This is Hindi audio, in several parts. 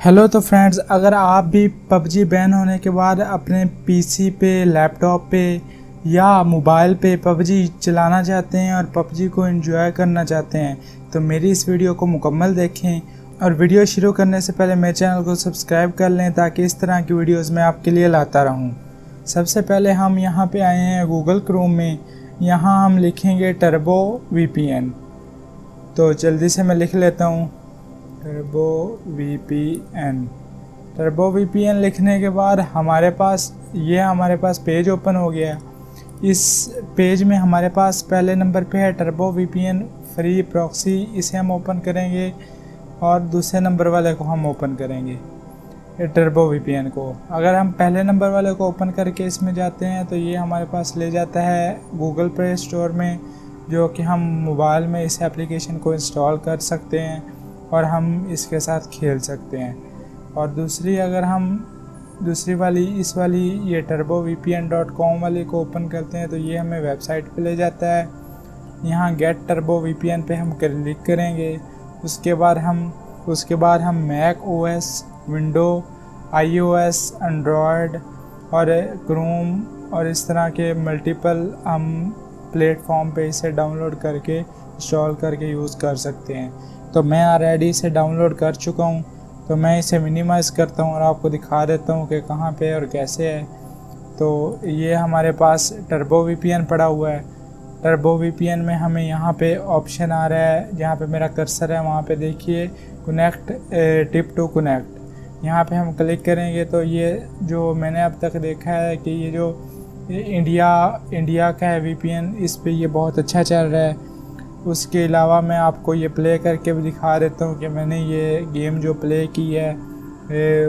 हेलो तो फ्रेंड्स, अगर आप भी पबजी बैन होने के बाद अपने पीसी पे, लैपटॉप पे या मोबाइल पे पबजी चलाना चाहते हैं और पबजी को एंजॉय करना चाहते हैं तो मेरी इस वीडियो को मुकम्मल देखें। और वीडियो शुरू करने से पहले मेरे चैनल को सब्सक्राइब कर लें ताकि इस तरह की वीडियोस मैं आपके लिए लाता रहूं। सबसे पहले हम यहाँ पे आए हैं गूगल क्रोम में। यहाँ हम लिखेंगे टर्बो वीपीएन। तो जल्दी से मैं लिख लेता हूँ टर्बो वीपीएन लिखने के बाद हमारे पास पेज ओपन हो गया। इस पेज में हमारे पास पहले नंबर पे है टर्बो वीपीएन फ्री प्रॉक्सी, इसे हम ओपन करेंगे और दूसरे नंबर वाले को हम ओपन करेंगे टर्बो वीपीएन को। अगर हम पहले नंबर वाले को ओपन करके इसमें जाते हैं तो ये हमारे पास ले जाता है गूगल प्ले स्टोर में, जो कि हम मोबाइल में इस एप्लीकेशन को इंस्टॉल कर सकते हैं और हम इसके साथ खेल सकते हैं। और दूसरी वाली ये turbovpn.com वाली को ओपन करते हैं तो ये हमें वेबसाइट पे ले जाता है। यहाँ गेट टर्बो वीपीएन पे हम क्लिक करेंगे। उसके बाद हम Mac OS, window, iOS, Android और क्रोम और इस तरह के मल्टीपल हम प्लेटफॉर्म पे इसे डाउनलोड करके इंस्टॉल करके यूज़ कर सकते हैं। तो मैं ऑलरेडी इसे डाउनलोड कर चुका हूँ, तो मैं इसे मिनिमाइज़ करता हूँ और आपको दिखा देता हूँ कि कहाँ पे और कैसे है। तो ये हमारे पास टर्बो वीपीएन पड़ा हुआ है। टर्बो वीपीएन में हमें यहाँ पे ऑप्शन आ रहा है, जहाँ पे मेरा कर्सर है वहाँ पे देखिए कनेक्ट, टिप टू कनेक्ट। यहाँ पे हम क्लिक करेंगे तो ये जो मैंने अब तक देखा है कि ये जो इंडिया का है वीपीएन, इस पे ये बहुत अच्छा चल रहा है। उसके अलावा मैं आपको ये प्ले करके भी दिखा देता हूँ कि मैंने ये गेम जो प्ले की है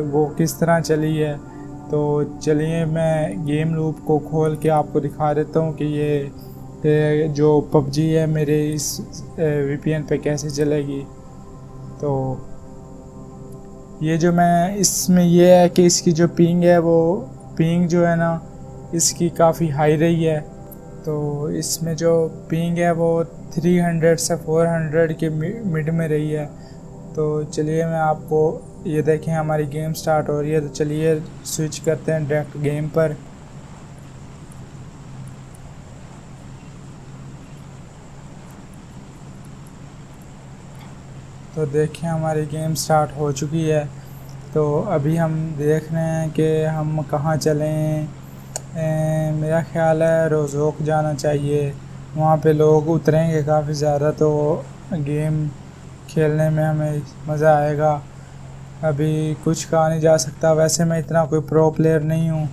वो किस तरह चली है। तो चलिए मैं गेम लूप को खोल के आपको दिखा देता हूँ कि ये जो पबजी है मेरे इस वीपीएन पे कैसे चलेगी। तो ये जो मैं इसमें ये है कि इसकी जो पिंग है वो पिंग जो है ना इसकी काफ़ी हाई रही है। तो इसमें जो पिंग है वो 300 से 400 के मिड में रही है। तो चलिए मैं आपको ये देखें हमारी गेम स्टार्ट हो रही है। तो चलिए स्विच करते हैं डायरेक्ट गेम पर। तो देखिए हमारी गेम स्टार्ट हो चुकी है। तो अभी हम देख रहे हैं कि हम कहाँ चलें। मेरा ख्याल है रोज़ोक जाना चाहिए, वहाँ पे लोग उतरेंगे काफ़ी ज़्यादा तो गेम खेलने में हमें मज़ा आएगा। अभी कुछ कहा नहीं जा सकता, वैसे मैं इतना कोई प्रो प्लेयर नहीं हूँ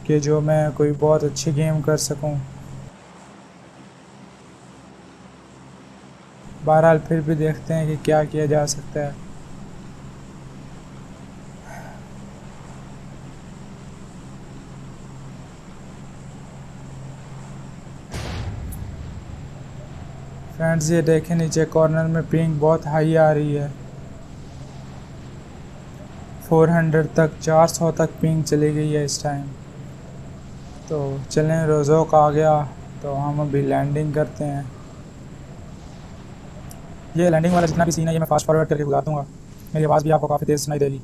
कि जो मैं कोई बहुत अच्छी गेम कर सकूँ। बहरहाल फिर भी देखते हैं कि क्या किया जा सकता है। फ्रेंड्स ये देखें नीचे कॉर्नर में पिंग बहुत हाई आ रही है, 400 तक 400 तक पिंग चली गई है इस टाइम। तो चलें रोज़ोक आ गया तो हम अभी लैंडिंग करते हैं। ये लैंडिंग वाला जितना भी सीन है ये मैं फास्ट फॉरवर्ड करके बुला दूँगा, मेरी आवाज़ भी आपको काफ़ी तेज़ सुनाई देगी।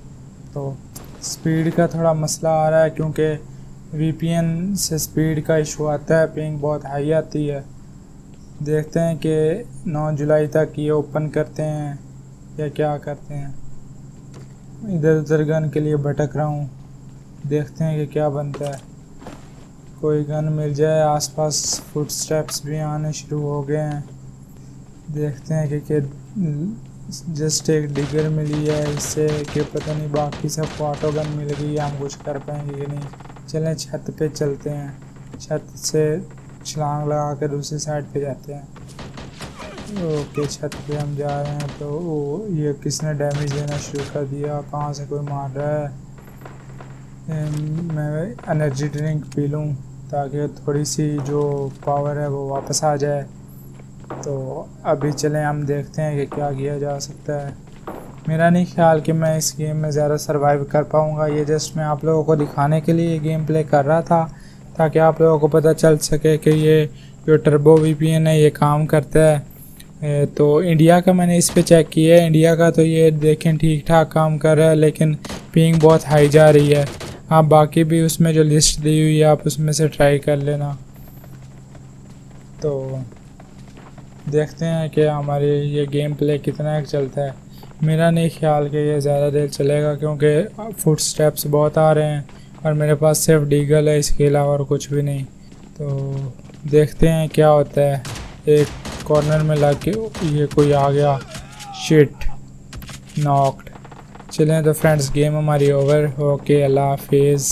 तो स्पीड का थोड़ा मसला आ रहा है क्योंकि वीपीएन से स्पीड का इशू आता है, पिंग बहुत हाई आती है। देखते हैं कि 9 जुलाई तक ये ओपन करते हैं या क्या करते हैं। इधर उधर गन के लिए भटक रहा हूँ, देखते हैं कि क्या बनता है। कोई गन मिल जाए। आसपास फुटस्टेप्स भी आने शुरू हो गए हैं। देखते हैं कि जस्ट एक डिगर मिली है इससे कि पता नहीं बाकी सब ऑटो गन मिल गई है, हम कुछ कर पाएंगे कि नहीं। चलें छत पे चलते हैं, छत से छलांग लगा कर दूसरी साइड पे जाते हैं। ओके छत पे हम जा रहे हैं। तो ये किसने डैमेज देना शुरू कर दिया, कहाँ से कोई मार रहा है। मैं एनर्जी ड्रिंक पी लूँ ताकि थोड़ी सी जो पावर है वो वापस आ जाए। तो अभी चलें हम देखते हैं कि क्या किया जा सकता है। मेरा नहीं ख्याल कि मैं इस गेम में ज़्यादा सरवाइव कर पाऊँगा। ये जस्ट मैं आप लोगों को दिखाने के लिए गेम प्ले कर रहा था ताकि आप लोगों को पता चल सके कि ये जो टर्बो वीपीएन है ये काम करता है। तो इंडिया का मैंने इस पे चेक किया है। इंडिया का तो ये देखें ठीक ठाक काम कर रहा है, लेकिन पिंग बहुत हाई जा रही है। आप बाकी भी उसमें जो लिस्ट दी हुई है आप उसमें से ट्राई कर लेना। तो देखते हैं कि हमारे ये गेम प्ले कितना चलता है। मेरा नहीं ख्याल कि ये ज़्यादा देर चलेगा, क्योंकि फुट स्टेप्स बहुत आ रहे हैं और मेरे पास सिर्फ डीगल है, इसके अलावा और कुछ भी नहीं। तो देखते हैं क्या होता है। एक कॉर्नर में लग के ये कोई आ गया, शिट, नॉक्ड। चलें तो फ्रेंड्स, गेम हमारी ओवर। ओके, अल्लाह हाफिज़।